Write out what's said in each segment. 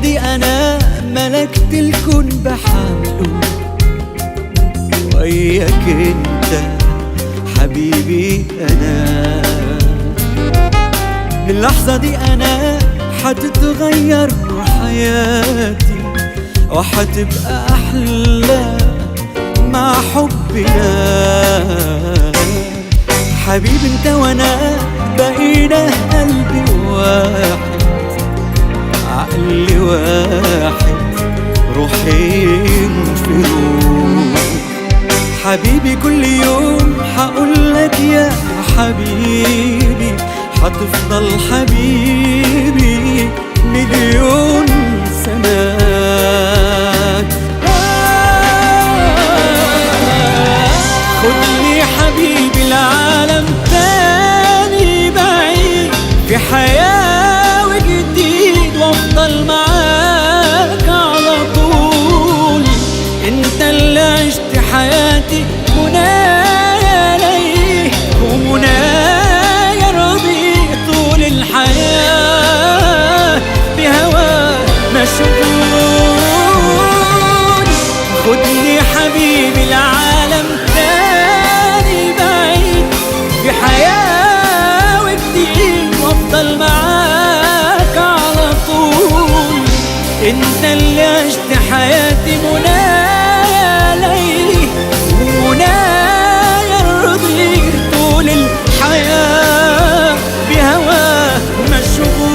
دي أنا ملكت الكون بحمله، وياك انت حبيبي أنا. من اللحظة دي أنا حتتغير حياتي، وحتبقى أحلى مع حبنا. حبيبي انت وانا بقينا قلبي واحد، عقل واحد، روحين في روح. حبيبي كل يوم حقولك يا حبيبي، حتفضل حبيبي مليون سنة. خدني حبيبي لعالم تاني بعيد، في حياة وجديد، وافضل معاك على طول. انت اللي عشت حياتي، منايا ليه ومنايا رضي طول الحياة بهواك مشغول. خدني حبيبي لعالم تاني بعيد، في حياة وجديد، وافضل معاك على طول. انت اللي عشت حياتي، منايا ليلي ومنايا رضي طول الحياة بهواك مشغول.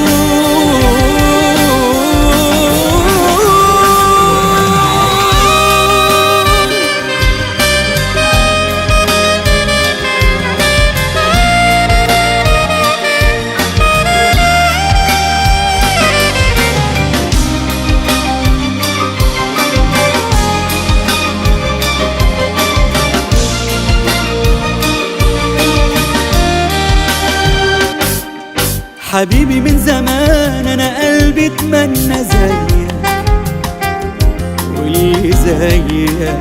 حبيبي من زمان أنا قلبي اتمنى زيك، واللي زيك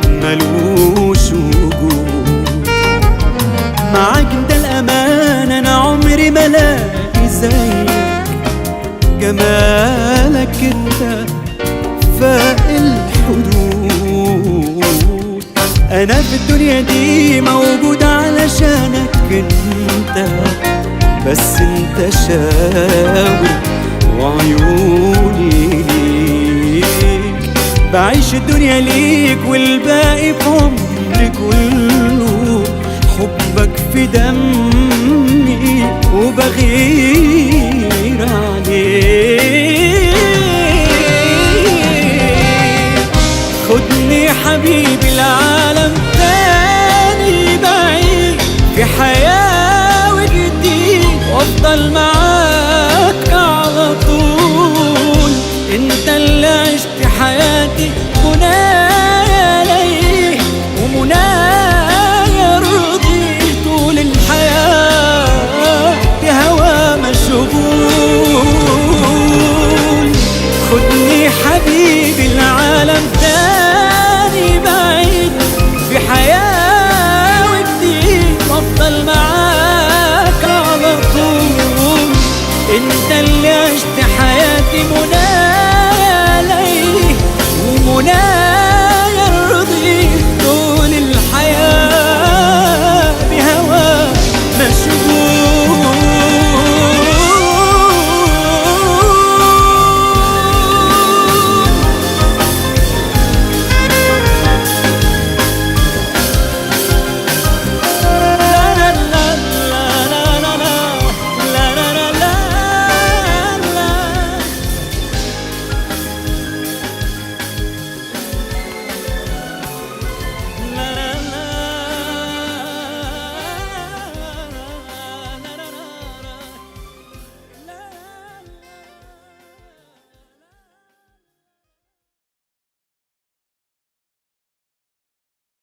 ملوش وجود. معاك انت الأمان، أنا عمري ما الاقي زيك. جمالك انت فاق الحدود. أنا في الدنيا دي موجود علشانك انت، بس انت شاور وعيوني ليك. بعيش الدنيا ليك والباقي في عمري